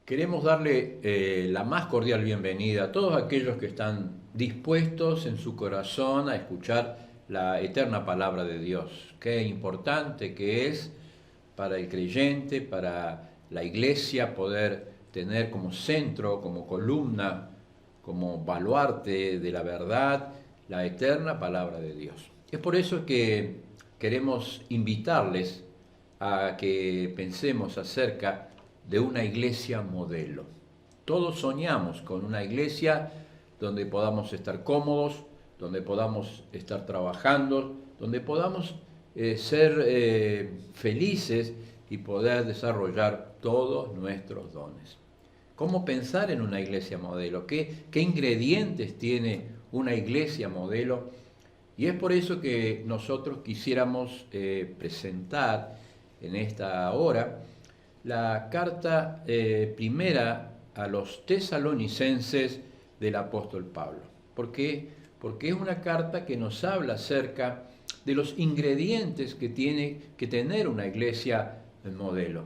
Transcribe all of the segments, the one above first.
Queremos darle la más cordial bienvenida a todos aquellos que están dispuestos en su corazón a escuchar la eterna palabra de Dios. Qué importante que es para el creyente, para la iglesia, poder tener como centro, como columna, como baluarte de la verdad, la eterna palabra de Dios. Es por eso que queremos invitarles a que pensemos acerca de una iglesia modelo. Todos soñamos con una iglesia donde podamos estar cómodos, donde podamos estar trabajando, donde podamos ser felices y poder desarrollar todos nuestros dones. ¿Cómo pensar en una iglesia modelo? ¿Qué ingredientes tiene una iglesia modelo? Y es por eso que nosotros quisiéramos presentar en esta hora la carta primera a los tesalonicenses del apóstol Pablo. ¿Por qué? Porque es una carta que nos habla acerca de los ingredientes que tiene que tener una iglesia modelo.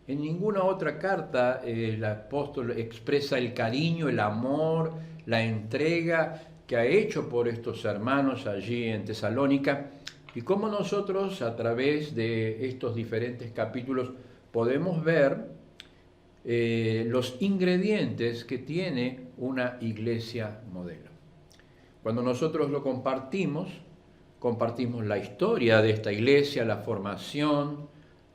En ninguna otra carta el apóstol expresa el cariño, el amor, la entrega que ha hecho por estos hermanos allí en Tesalónica, y cómo nosotros a través de estos diferentes capítulos podemos ver los ingredientes que tiene una iglesia modelo. Cuando nosotros lo compartimos la historia de esta iglesia, la formación,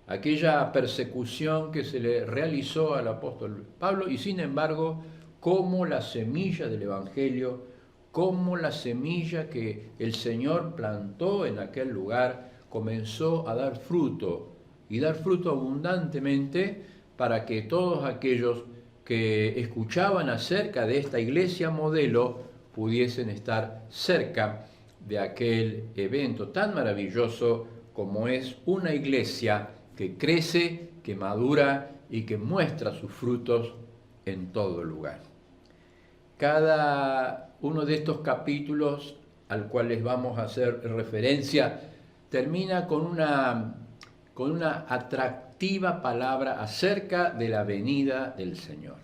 aquella persecución que se le realizó al apóstol Pablo, y sin embargo, cómo la semilla del Evangelio, cómo la semilla que el Señor plantó en aquel lugar comenzó a dar fruto, y dar fruto abundantemente para que todos aquellos que escuchaban acerca de esta iglesia modelo pudiesen estar cerca de aquel evento tan maravilloso como es una iglesia que crece, que madura y que muestra sus frutos en todo lugar. Cada uno de estos capítulos al cual les vamos a hacer referencia termina con una atractiva palabra acerca de la venida del Señor.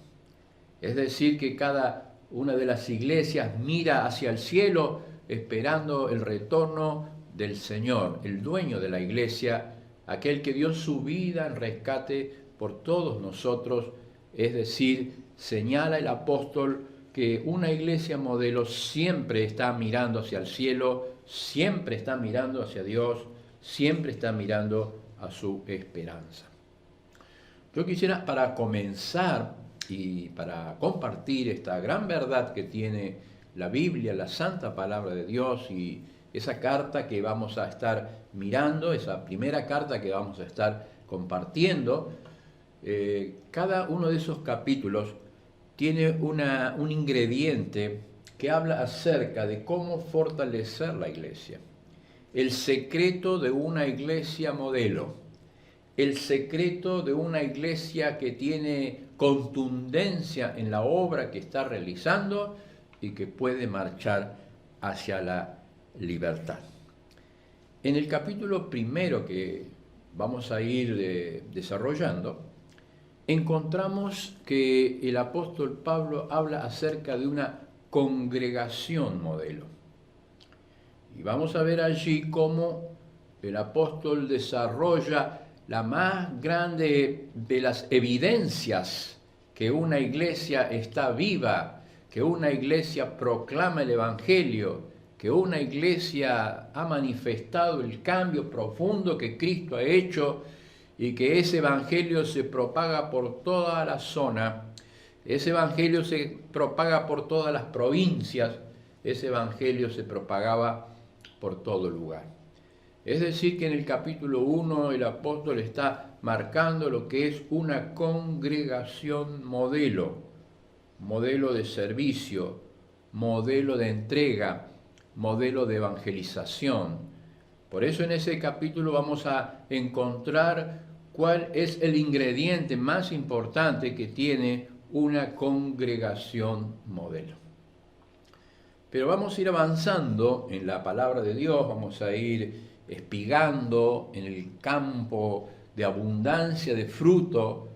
Es decir, que cada una de las iglesias mira hacia el cielo esperando el retorno del Señor, el dueño de la iglesia, aquel que dio su vida en rescate por todos nosotros. Es decir, señala el apóstol que una iglesia modelo siempre está mirando hacia el cielo, siempre está mirando hacia Dios, siempre está mirando a su esperanza. Yo quisiera, para comenzar y para compartir esta gran verdad que tiene la Biblia, la santa palabra de Dios, y esa carta que vamos a estar mirando, esa primera carta que vamos a estar compartiendo, cada uno de esos capítulos tiene un ingrediente que habla acerca de cómo fortalecer la iglesia. El secreto de una iglesia modelo, el secreto de una iglesia que tiene contundencia en la obra que está realizando y que puede marchar hacia la libertad. En el capítulo primero que vamos a ir desarrollando, encontramos que el apóstol Pablo habla acerca de una congregación modelo. Y vamos a ver allí cómo el apóstol desarrolla la más grande de las evidencias que una iglesia está viva, que una iglesia proclama el Evangelio, que una iglesia ha manifestado el cambio profundo que Cristo ha hecho y que ese Evangelio se propaga por toda la zona, ese Evangelio se propaga por todas las provincias, ese Evangelio se propagaba por todo lugar. Es decir, que en el capítulo 1 el apóstol está marcando lo que es una congregación modelo, modelo de servicio, modelo de entrega, modelo de evangelización. Por eso en ese capítulo vamos a encontrar cuál es el ingrediente más importante que tiene una congregación modelo. Pero vamos a ir avanzando en la palabra de Dios, vamos a ir espigando en el campo de abundancia de fruto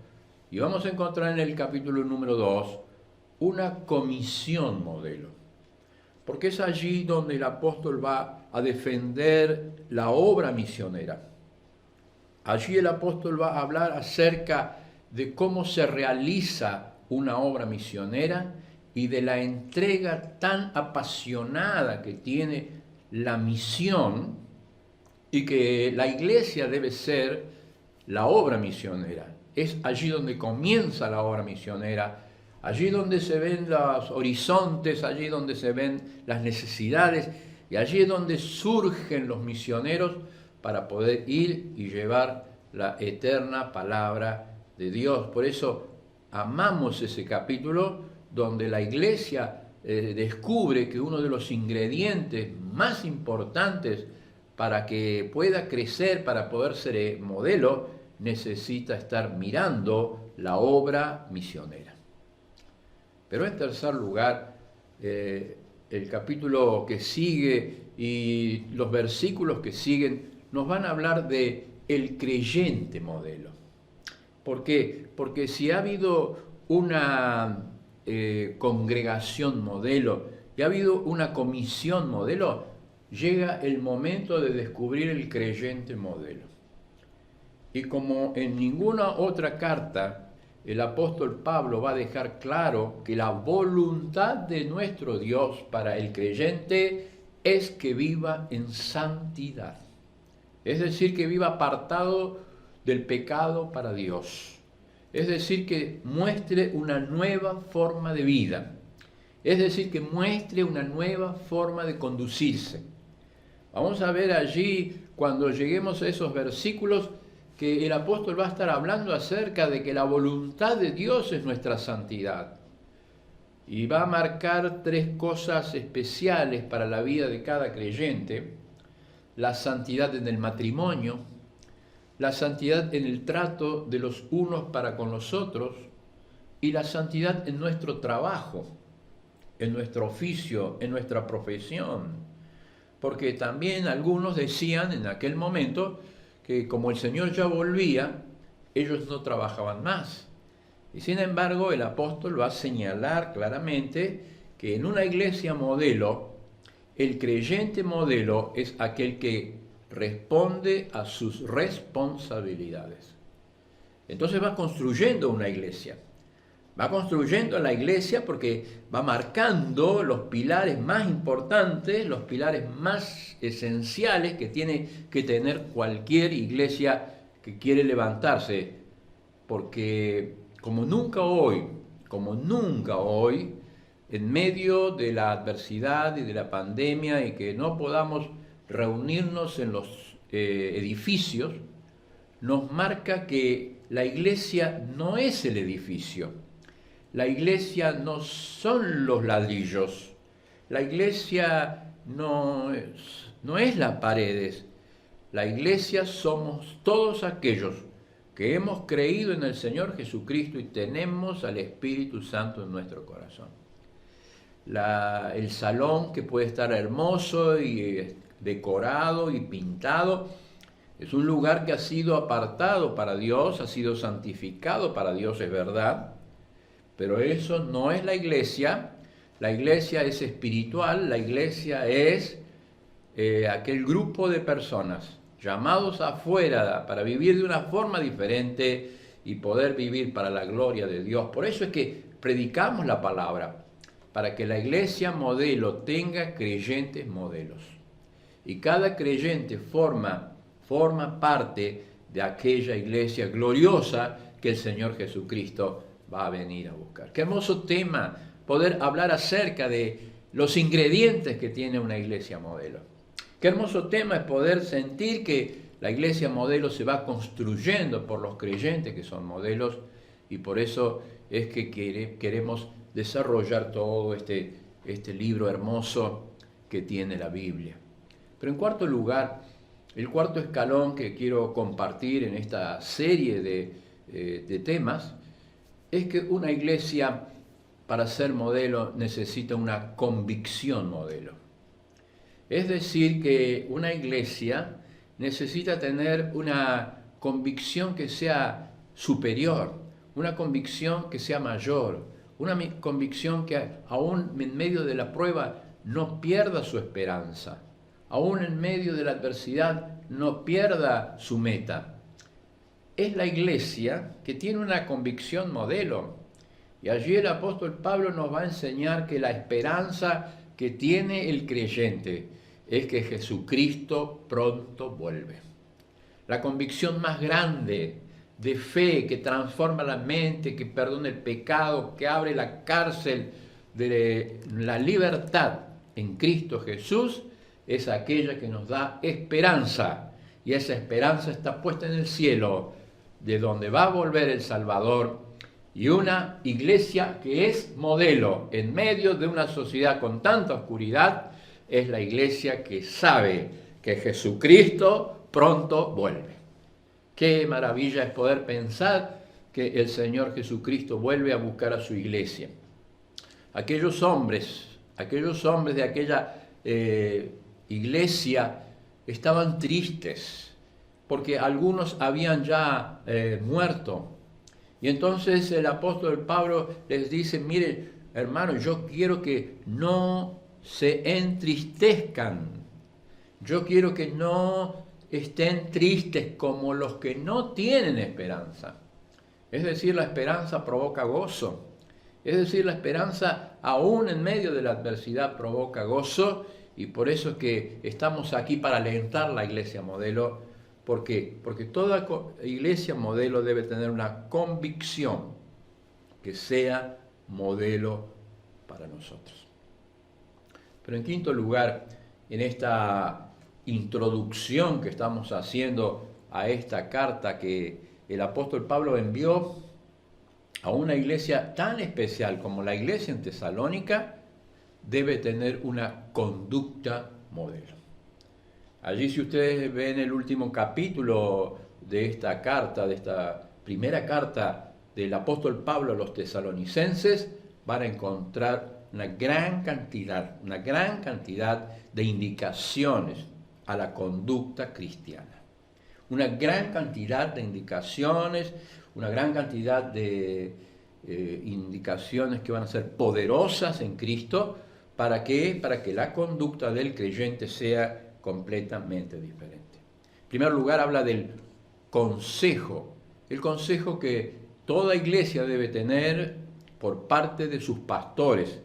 Y vamos a encontrar en el capítulo número 2 una comisión modelo, porque es allí donde el apóstol va a defender la obra misionera. Allí el apóstol va a hablar acerca de cómo se realiza una obra misionera y de la entrega tan apasionada que tiene la misión, y que la iglesia debe ser la obra misionera. Es allí donde comienza la obra misionera, allí donde se ven los horizontes, allí donde se ven las necesidades, y allí es donde surgen los misioneros para poder ir y llevar la eterna palabra de Dios. Por eso amamos ese capítulo donde la iglesia descubre que uno de los ingredientes más importantes para que pueda crecer, para poder ser modelo, necesita estar mirando la obra misionera. Pero en tercer lugar, el capítulo que sigue y los versículos que siguen nos van a hablar de el creyente modelo. ¿Por qué? Porque si ha habido una congregación modelo y ha habido una comisión modelo, llega el momento de descubrir el creyente modelo. Y como en ninguna otra carta, el apóstol Pablo va a dejar claro que la voluntad de nuestro Dios para el creyente es que viva en santidad. Es decir, que viva apartado del pecado para Dios. Es decir, que muestre una nueva forma de vida. Es decir, que muestre una nueva forma de conducirse. Vamos a ver allí, cuando lleguemos a esos versículos, que el apóstol va a estar hablando acerca de que la voluntad de Dios es nuestra santidad. Y va a marcar tres cosas especiales para la vida de cada creyente: la santidad en el matrimonio, la santidad en el trato de los unos para con los otros y la santidad en nuestro trabajo, en nuestro oficio, en nuestra profesión. Porque también algunos decían en aquel momento que como el Señor ya volvía, ellos no trabajaban más. Y sin embargo, el apóstol va a señalar claramente que en una iglesia modelo, el creyente modelo es aquel que responde a sus responsabilidades. Entonces va construyendo una iglesia. Va construyendo la iglesia porque va marcando los pilares más importantes, los pilares más esenciales que tiene que tener cualquier iglesia que quiere levantarse. Porque como nunca hoy, en medio de la adversidad y de la pandemia y que no podamos reunirnos en los edificios, nos marca que la iglesia no es el edificio. La iglesia no son los ladrillos, la iglesia no es las paredes, la iglesia somos todos aquellos que hemos creído en el Señor Jesucristo y tenemos al Espíritu Santo en nuestro corazón. El salón, que puede estar hermoso y decorado y pintado, es un lugar que ha sido apartado para Dios, ha sido santificado para Dios, es verdad. Pero eso no es la iglesia. La iglesia es espiritual, la iglesia es aquel grupo de personas llamados afuera para vivir de una forma diferente y poder vivir para la gloria de Dios. Por eso es que predicamos la palabra, para que la iglesia modelo tenga creyentes modelos. Y cada creyente forma parte de aquella iglesia gloriosa que el Señor Jesucristo va a venir a buscar. Qué hermoso tema poder hablar acerca de los ingredientes que tiene una iglesia modelo. Qué hermoso tema es poder sentir que la iglesia modelo se va construyendo por los creyentes que son modelos, y por eso es que queremos desarrollar todo este libro hermoso que tiene la Biblia. Pero en cuarto lugar, el cuarto escalón que quiero compartir en esta serie de temas es que una iglesia, para ser modelo, necesita una convicción modelo. Es decir, que una iglesia necesita tener una convicción que sea superior, una convicción que sea mayor, una convicción que aún en medio de la prueba no pierda su esperanza, aún en medio de la adversidad no pierda su meta. Es la iglesia que tiene una convicción modelo. Y allí el apóstol Pablo nos va a enseñar que la esperanza que tiene el creyente es que Jesucristo pronto vuelve. La convicción más grande de fe que transforma la mente, que perdona el pecado, que abre la cárcel de la libertad en Cristo Jesús, es aquella que nos da esperanza. Y esa esperanza está puesta en el cielo, de donde va a volver el Salvador, y una iglesia que es modelo en medio de una sociedad con tanta oscuridad, es la iglesia que sabe que Jesucristo pronto vuelve. Qué maravilla es poder pensar que el Señor Jesucristo vuelve a buscar a su iglesia. Aquellos hombres de aquella iglesia estaban tristes porque algunos habían ya muerto. Y entonces el apóstol Pablo les dice, miren, hermanos, yo quiero que no se entristezcan. Yo quiero que no estén tristes como los que no tienen esperanza. Es decir, la esperanza provoca gozo. Es decir, la esperanza aún en medio de la adversidad provoca gozo, y por eso es que estamos aquí para alentar la iglesia modelo. ¿Por qué? Porque toda iglesia modelo debe tener una convicción que sea modelo para nosotros. Pero en quinto lugar, en esta introducción que estamos haciendo a esta carta que el apóstol Pablo envió a una iglesia tan especial como la iglesia en Tesalónica, debe tener una conducta modelo. Allí, si ustedes ven el último capítulo de esta carta, de esta primera carta del apóstol Pablo a los tesalonicenses, van a encontrar una gran cantidad de indicaciones a la conducta cristiana. Una gran cantidad de indicaciones, una gran cantidad de indicaciones que van a ser poderosas en Cristo. ¿Para qué? Para que la conducta del creyente sea completamente diferente. En primer lugar, habla del consejo, el consejo que toda iglesia debe tener por parte de sus pastores,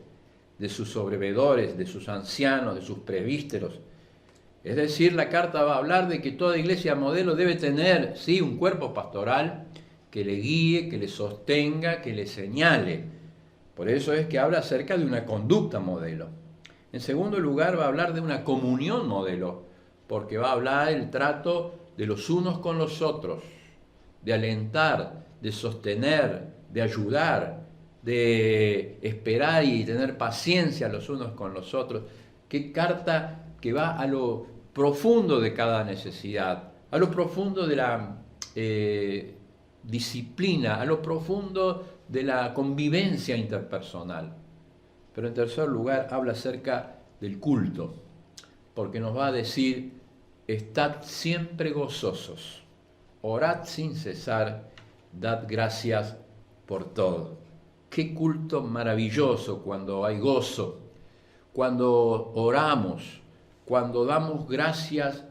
de sus sobrevedores, de sus ancianos, de sus presbíteros. Es decir, la carta va a hablar de que toda iglesia modelo debe tener, sí, un cuerpo pastoral que le guíe, que le sostenga, que le señale. Por eso es que habla acerca de una conducta modelo. En segundo lugar, va a hablar de una comunión modelo, porque va a hablar el trato de los unos con los otros, de alentar, de sostener, de ayudar, de esperar y tener paciencia los unos con los otros. Qué carta que va a lo profundo de cada necesidad, a lo profundo de la disciplina, a lo profundo de la convivencia interpersonal. Pero en tercer lugar, habla acerca del culto, porque nos va a decir, estad siempre gozosos, orad sin cesar, dad gracias por todo. Qué culto maravilloso cuando hay gozo, cuando oramos, cuando damos gracias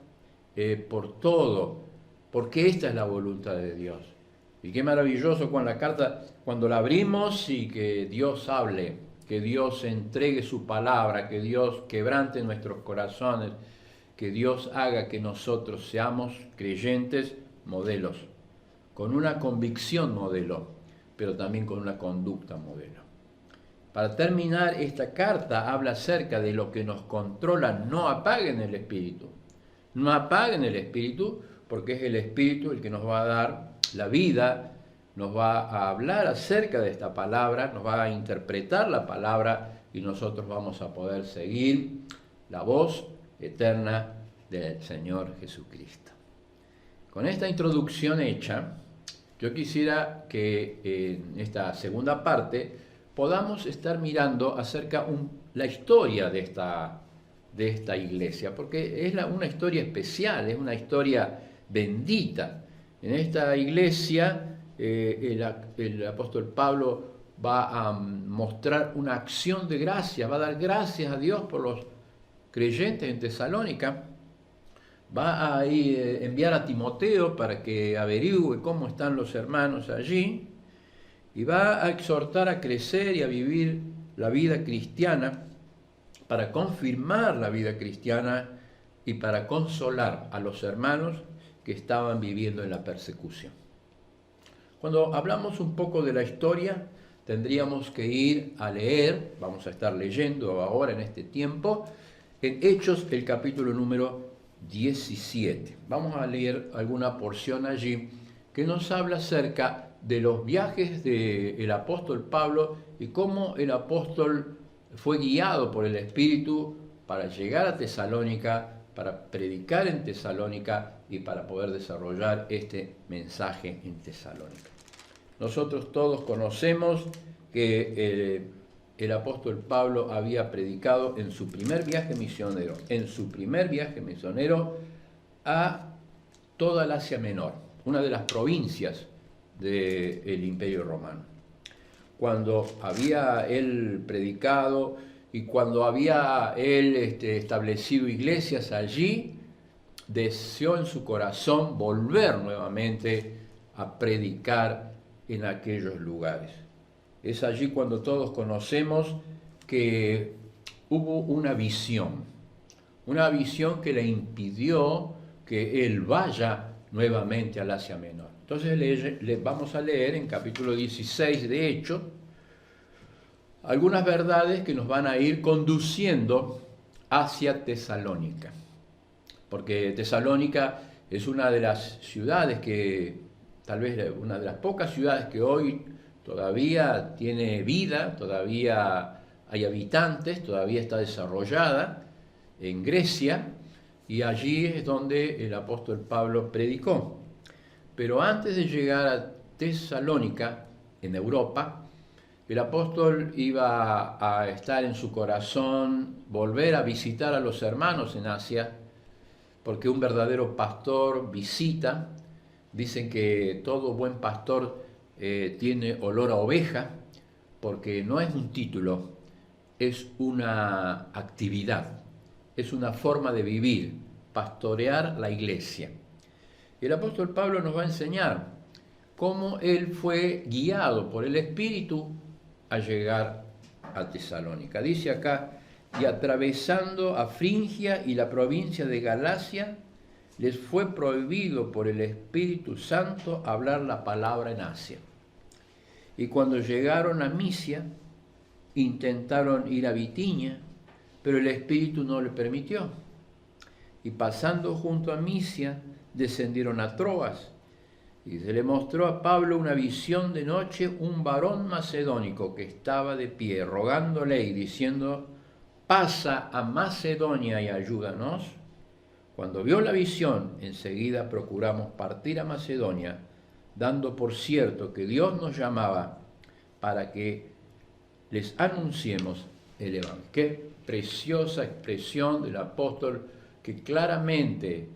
por todo, porque esta es la voluntad de Dios. Y qué maravilloso cuando la carta, cuando la abrimos y que Dios hable, que Dios entregue su palabra, que Dios quebrante nuestros corazones, que Dios haga que nosotros seamos creyentes modelos, con una convicción modelo, pero también con una conducta modelo. Para terminar, esta carta habla acerca de lo que nos controla. No apaguen el espíritu. No apaguen el espíritu, porque es el espíritu el que nos va a dar la vida, nos va a hablar acerca de esta palabra, nos va a interpretar la palabra y nosotros vamos a poder seguir la voz eterna del Señor Jesucristo. Con esta introducción hecha, yo quisiera que en esta segunda parte podamos estar mirando acerca la historia de esta iglesia, porque es una historia especial, es una historia bendita. En esta iglesia el apóstol Pablo va a mostrar una acción de gracia, va a dar gracias a Dios por los creyentes en Tesalónica, va a enviar a Timoteo para que averigüe cómo están los hermanos allí y va a exhortar a crecer y a vivir la vida cristiana, para confirmar la vida cristiana y para consolar a los hermanos que estaban viviendo en la persecución. Cuando hablamos un poco de la historia, tendríamos que ir a leer, vamos a estar leyendo ahora en este tiempo, en Hechos el capítulo número 17. Vamos a leer alguna porción allí que nos habla acerca de los viajes del apóstol Pablo y cómo el apóstol fue guiado por el Espíritu para llegar a Tesalónica, para predicar en Tesalónica y para poder desarrollar este mensaje en Tesalónica. Nosotros todos conocemos que el apóstol Pablo había predicado en su primer viaje misionero, a toda el Asia Menor, una de las provincias del Imperio Romano. Cuando había él predicado y cuando había él establecido iglesias allí, deseó en su corazón volver nuevamente a predicar en aquellos lugares. Es allí cuando todos conocemos que hubo una visión que le impidió que él vaya nuevamente al Asia Menor. Entonces le vamos a leer en capítulo 16 de Hechos algunas verdades que nos van a ir conduciendo hacia Tesalónica, porque Tesalónica es una de las ciudades que, tal vez una de las pocas ciudades que hoy todavía tiene vida, todavía hay habitantes, todavía está desarrollada en Grecia, y allí es donde el apóstol Pablo predicó. Pero antes de llegar a Tesalónica, en Europa, el apóstol iba a estar en su corazón, volver a visitar a los hermanos en Asia, porque un verdadero pastor visita. Dicen que todo buen pastor tiene olor a oveja, porque no es un título, es una actividad, es una forma de vivir, pastorear la iglesia. El apóstol Pablo nos va a enseñar cómo él fue guiado por el Espíritu a llegar a Tesalónica. Dice acá, y atravesando a Frigia y la provincia de Galacia, les fue prohibido por el Espíritu Santo hablar la palabra en Asia. Y cuando llegaron a Misia, intentaron ir a Bitinia, pero el Espíritu no le permitió. Y pasando junto a Misia, descendieron a Troas, y se le mostró a Pablo una visión de noche, un varón macedónico que estaba de pie, rogándole y diciendo, pasa a Macedonia y ayúdanos. Cuando vio la visión, enseguida procuramos partir a Macedonia, dando por cierto que Dios nos llamaba para que les anunciemos el Evangelio. Qué preciosa expresión del apóstol, que claramente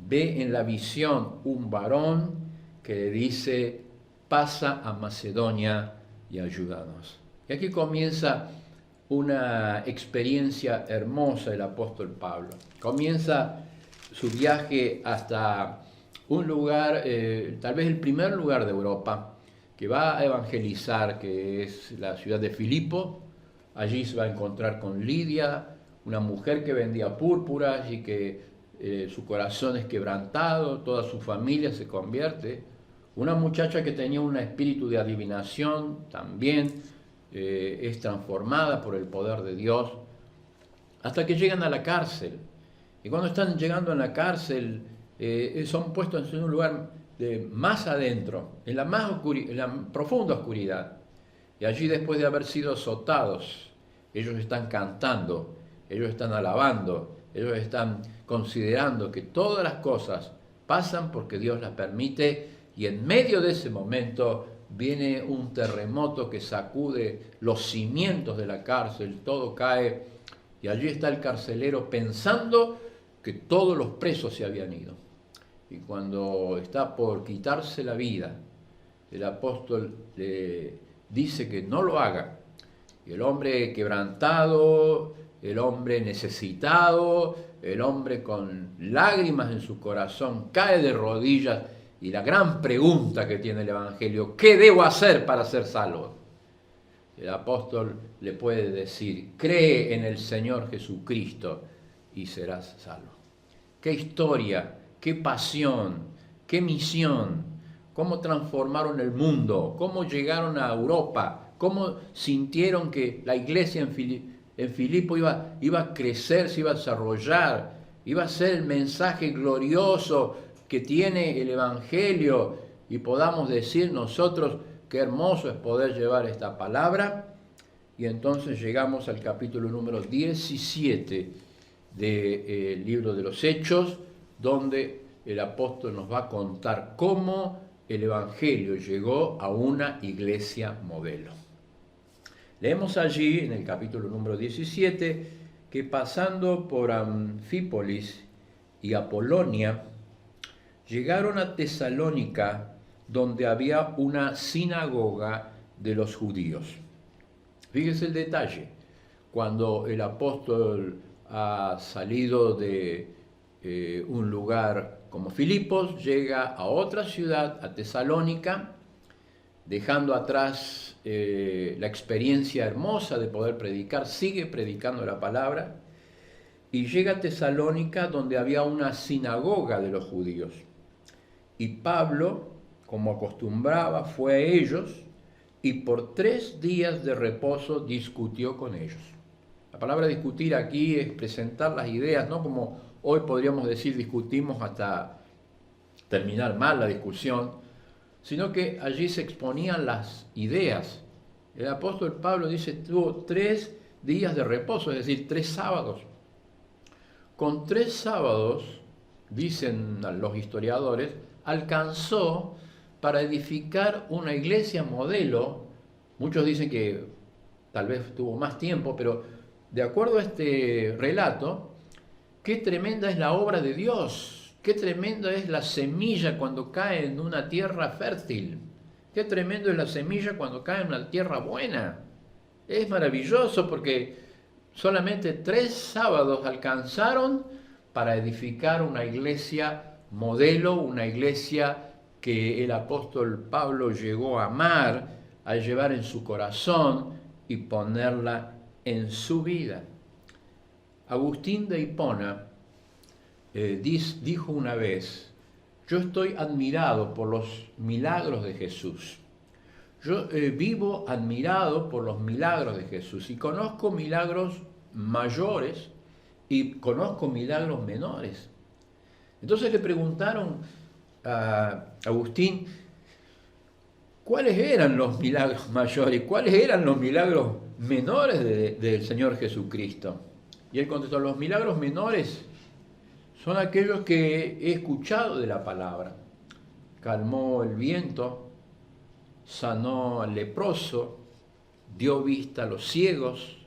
ve en la visión un varón que le dice, pasa a Macedonia y ayúdanos. Y aquí comienza una experiencia hermosa del apóstol Pablo. Comienza su viaje hasta un lugar, tal vez el primer lugar de Europa, que va a evangelizar, que es la ciudad de Filipo. Allí se va a encontrar con Lidia, una mujer que vendía púrpuras y que su corazón es quebrantado, toda su familia se convierte. Una muchacha que tenía un espíritu de adivinación también es transformada por el poder de Dios, hasta que llegan a la cárcel. Y cuando están llegando a la cárcel, son puestos en un lugar más adentro, en la profunda oscuridad. Y allí, después de haber sido azotados, ellos están cantando, ellos están alabando, ellos están considerando que todas las cosas pasan porque Dios las permite, y en medio de ese momento viene un terremoto que sacude los cimientos de la cárcel, todo cae, y allí está el carcelero pensando que todos los presos se habían ido. Y cuando está por quitarse la vida, el apóstol le dice que no lo haga. Y el hombre quebrantado, el hombre necesitado, el hombre con lágrimas en su corazón, cae de rodillas. Y la gran pregunta que tiene el Evangelio: ¿qué debo hacer para ser salvo? El apóstol le puede decir: cree en el Señor Jesucristo y serás salvo. Qué historia, qué pasión, qué misión, cómo transformaron el mundo, cómo llegaron a Europa, cómo sintieron que la iglesia en Filipo iba a crecer, se iba a desarrollar, iba a ser el mensaje glorioso que tiene el Evangelio, y podamos decir nosotros: qué hermoso es poder llevar esta palabra. Y entonces llegamos al capítulo número 17 del libro de los Hechos, donde el apóstol nos va a contar cómo el Evangelio llegó a una iglesia modelo. Leemos allí en el capítulo número 17 que pasando por Anfípolis y Apolonia, llegaron a Tesalónica, donde había una sinagoga de los judíos. Fíjese el detalle: cuando el apóstol ha salido de un lugar como Filipos, llega a otra ciudad, a Tesalónica, dejando atrás la experiencia hermosa de poder predicar, sigue predicando la palabra, y llega a Tesalónica, donde había una sinagoga de los judíos. Y Pablo, como acostumbraba, fue a ellos y por 3 días de reposo discutió con ellos. La palabra discutir aquí es presentar las ideas, no como hoy podríamos decir discutimos hasta terminar mal la discusión, sino que allí se exponían las ideas. El apóstol Pablo dice, tuvo 3 días de reposo, es decir, 3 sábados. Con 3 sábados, dicen los historiadores, alcanzó para edificar una iglesia modelo. Muchos dicen que tal vez tuvo más tiempo, pero de acuerdo a este relato, qué tremenda es la obra de Dios, qué tremenda es la semilla cuando cae en una tierra fértil, qué tremendo es la semilla cuando cae en una tierra buena. Es maravilloso porque solamente 3 sábados alcanzaron para edificar una iglesia modelo, una iglesia que el apóstol Pablo llegó a amar, a llevar en su corazón y ponerla en su vida. Agustín de Hipona dijo una vez: yo estoy admirado por los milagros de Jesús. Yo vivo admirado por los milagros de Jesús y conozco milagros mayores y conozco milagros menores. Entonces le preguntaron a Agustín cuáles eran los milagros mayores y cuáles eran los milagros menores del Señor Jesucristo. Y él contestó: los milagros menores son aquellos que he escuchado de la palabra. Calmó el viento, sanó al leproso, dio vista a los ciegos,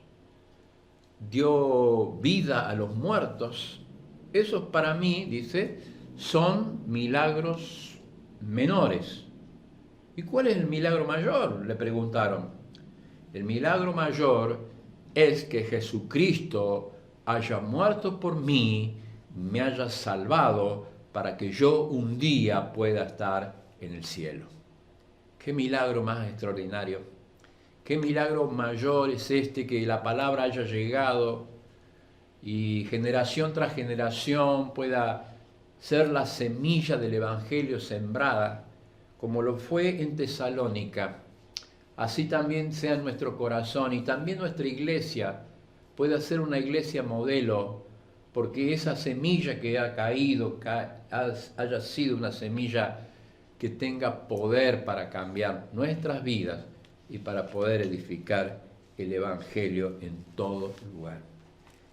dio vida a los muertos. Esos para mí, dice, son milagros menores. ¿Y cuál es el milagro mayor?, le preguntaron. El milagro mayor es que Jesucristo haya muerto por mí, me haya salvado para que yo un día pueda estar en el cielo. Qué milagro más extraordinario. Qué milagro mayor es este, que la palabra haya llegado y generación tras generación pueda ser la semilla del Evangelio sembrada, como lo fue en Tesalónica. Así también sea en nuestro corazón, y también nuestra iglesia pueda ser una iglesia modelo, porque esa semilla que ha caído haya sido una semilla que tenga poder para cambiar nuestras vidas y para poder edificar el Evangelio en todo lugar.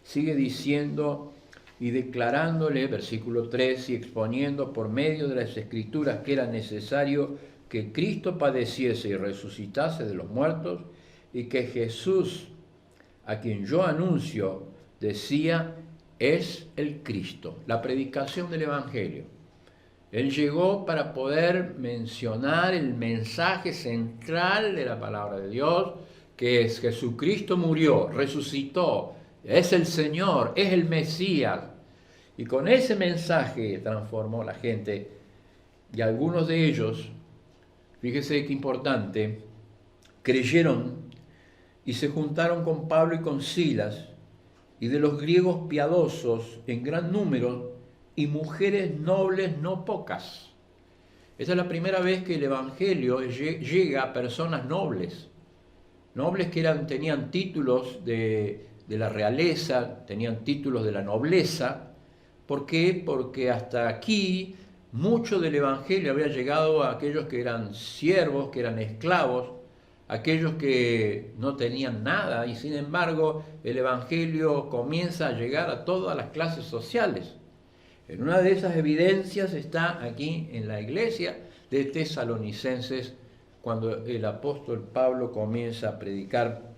Sigue diciendo y declarándole, versículo 3, y exponiendo por medio de las Escrituras que era necesario que Cristo padeciese y resucitase de los muertos, y que Jesús, a quien yo anuncio, decía, es el Cristo. La predicación del Evangelio. Él llegó para poder mencionar el mensaje central de la palabra de Dios, que es Jesucristo murió, resucitó, es el Señor, es el Mesías. Y con ese mensaje transformó a la gente. Y algunos de ellos, fíjese qué importante, creyeron y se juntaron con Pablo y con Silas, y de los griegos piadosos en gran número, y mujeres nobles no pocas. Esa es la primera vez que el Evangelio llega a personas nobles. Nobles que tenían títulos de la realeza, tenían títulos de la nobleza. ¿Por qué? Porque hasta aquí mucho del Evangelio había llegado a aquellos que eran siervos, que eran esclavos, aquellos que no tenían nada, y sin embargo el Evangelio comienza a llegar a todas las clases sociales. En una de esas evidencias está aquí en la iglesia de Tesalonicenses, cuando el apóstol Pablo comienza a predicar.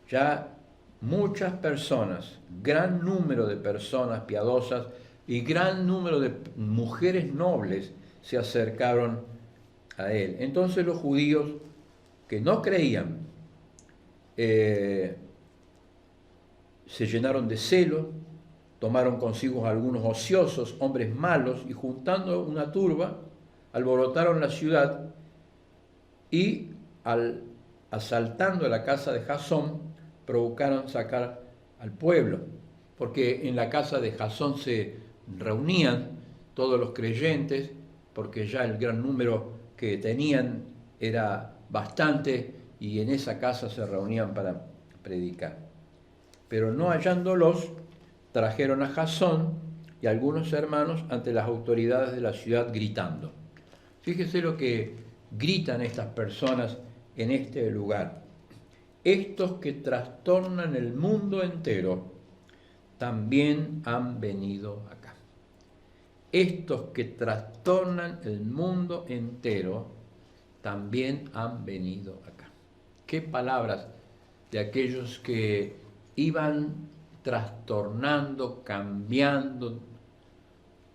Ya muchas personas, gran número de personas piadosas y gran número de mujeres nobles se acercaron a él. Entonces los judíos que no creían se llenaron de celo, tomaron consigo algunos ociosos, hombres malos, y juntando una turba, alborotaron la ciudad y asaltando la casa de Jasón, provocaron sacar al pueblo, porque en la casa de Jasón se reunían todos los creyentes, porque ya el gran número que tenían era bastante, y en esa casa se reunían para predicar. Pero no hallándolos, trajeron a Jasón y algunos hermanos ante las autoridades de la ciudad gritando. Fíjese lo que gritan estas personas en este lugar. Estos que trastornan el mundo entero también han venido acá. Estos que trastornan el mundo entero también han venido acá. Qué palabras de aquellos que iban trastornando, cambiando,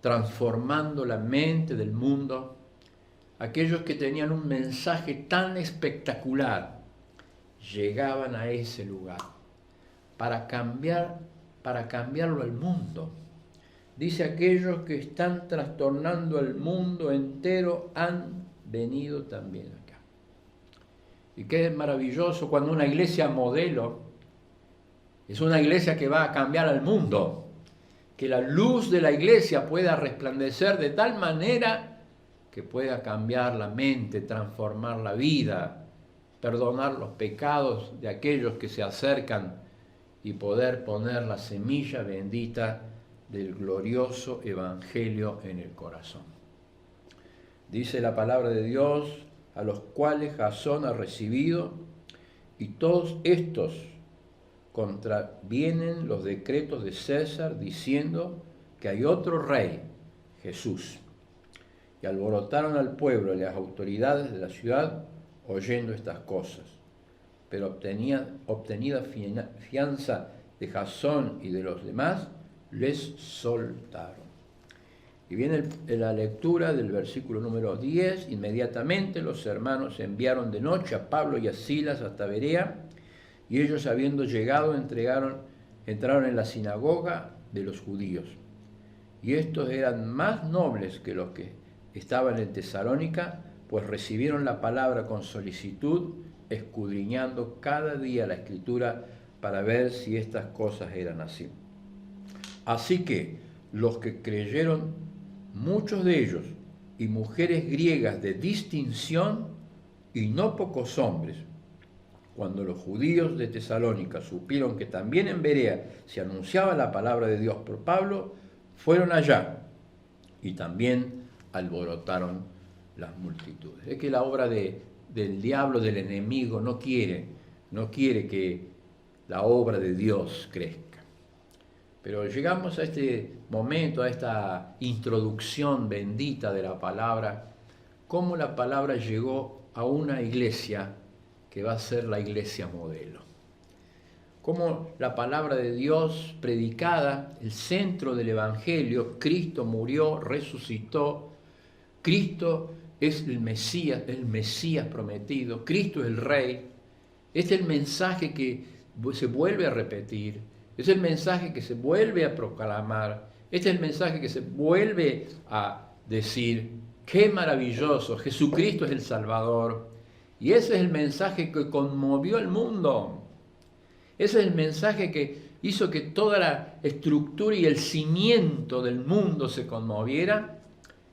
transformando la mente del mundo, aquellos que tenían un mensaje tan espectacular, llegaban a ese lugar para cambiarlo al mundo. Dice, aquellos que están trastornando el mundo entero han venido también acá. Y qué maravilloso cuando una iglesia modelo es una iglesia que va a cambiar al mundo, que la luz de la iglesia pueda resplandecer de tal manera que pueda cambiar la mente, transformar la vida, perdonar los pecados de aquellos que se acercan y poder poner la semilla bendita del glorioso evangelio en el corazón. Dice la palabra de Dios, a los cuales Jasón ha recibido, y todos estos contravienen los decretos de César, diciendo que hay otro rey, Jesús. Y alborotaron al pueblo y las autoridades de la ciudad oyendo estas cosas. Pero obtenida fianza de Jasón y de los demás, les soltaron. Y viene la lectura del versículo número 10. Inmediatamente los hermanos enviaron de noche a Pablo y a Silas hasta Berea, y ellos, habiendo llegado, entraron en la sinagoga de los judíos. Y estos eran más nobles que los que estaban en Tesalónica, pues recibieron la palabra con solicitud, escudriñando cada día la Escritura para ver si estas cosas eran así. Así que los que creyeron, muchos de ellos, y mujeres griegas de distinción, y no pocos hombres, cuando los judíos de Tesalónica supieron que también en Berea se anunciaba la palabra de Dios por Pablo, fueron allá y también alborotaron las multitudes. Es que la obra del diablo, del enemigo, no quiere que la obra de Dios crezca. Pero llegamos a este momento, a esta introducción bendita de la palabra, cómo la palabra llegó a una iglesia que va a ser la iglesia modelo. Cómo la palabra de Dios predicada, el centro del Evangelio, Cristo murió, resucitó, Cristo es el Mesías prometido, Cristo es el Rey. Este es el mensaje que se vuelve a repetir, es el mensaje que se vuelve a proclamar, este es el mensaje que se vuelve a decir: ¡qué maravilloso! Jesucristo es el Salvador. Y ese es el mensaje que conmovió al mundo. Ese es el mensaje que hizo que toda la estructura y el cimiento del mundo se conmoviera.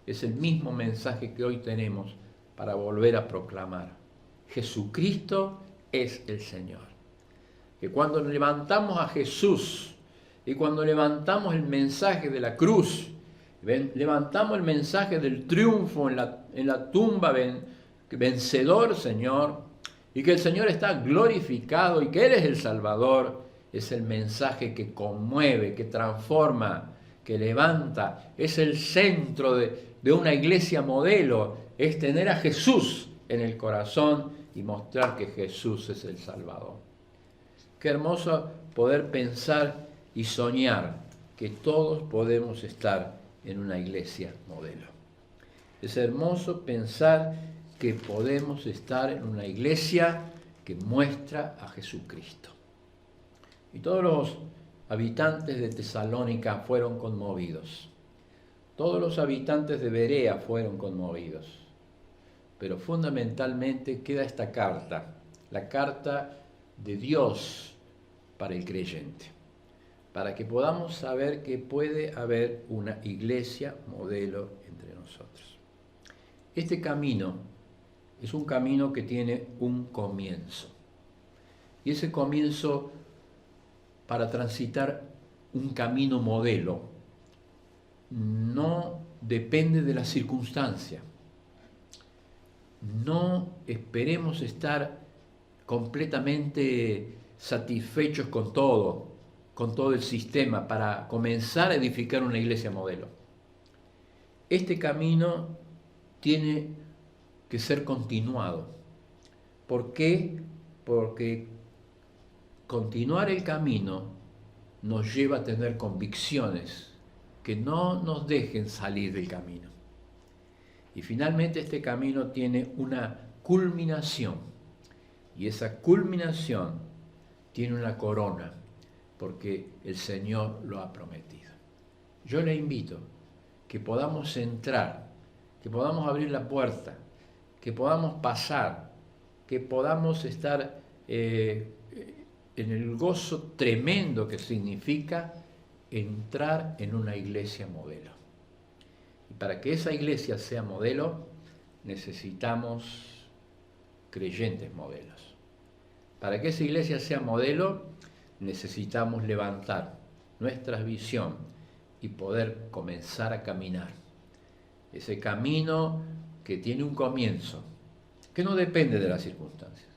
Es el mismo mensaje que hoy tenemos para volver a proclamar: Jesucristo es el Señor. Que cuando levantamos a Jesús y cuando levantamos el mensaje de la cruz, levantamos el mensaje del triunfo en la tumba, vencedor Señor, y que el Señor está glorificado y que Él es el Salvador, es el mensaje que conmueve, que transforma, que levanta, es el centro de una iglesia modelo, es tener a Jesús en el corazón y mostrar que Jesús es el Salvador. Qué hermoso poder pensar y soñar que todos podemos estar en una iglesia modelo. Es hermoso pensar que podemos estar en una iglesia que muestra a Jesucristo. Y todos los habitantes de Tesalónica fueron conmovidos. Todos los habitantes de Berea fueron conmovidos. Pero fundamentalmente queda esta carta, la carta de Dios para el creyente, para que podamos saber que puede haber una iglesia modelo entre nosotros. Este camino es un camino que tiene un comienzo. Y ese comienzo, para transitar un camino modelo, no depende de la circunstancia. No esperemos estar completamente satisfechos con todo el sistema para comenzar a edificar una iglesia modelo. Este camino tiene que ser continuado. ¿Por qué? Porque continuar el camino nos lleva a tener convicciones que no nos dejen salir del camino. Y finalmente este camino tiene una culminación, y esa culminación tiene una corona, porque el Señor lo ha prometido. Yo le invito que podamos entrar, que podamos abrir la puerta, que podamos pasar, que podamos estar en el gozo tremendo que significa entrar en una iglesia modelo. Y para que esa iglesia sea modelo, necesitamos creyentes modelos. Para que esa iglesia sea modelo, necesitamos levantar nuestra visión y poder comenzar a caminar. Ese camino que tiene un comienzo, que no depende de las circunstancias.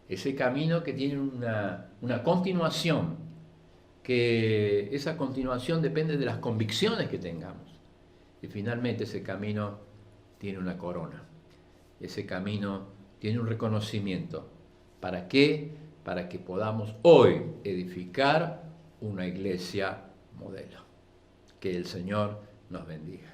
Ese camino que tiene una continuación, que esa continuación depende de las convicciones que tengamos. Y finalmente ese camino tiene una corona. Ese camino tiene un reconocimiento. ¿Para qué? Para que podamos hoy edificar una iglesia modelo. Que el Señor nos bendiga.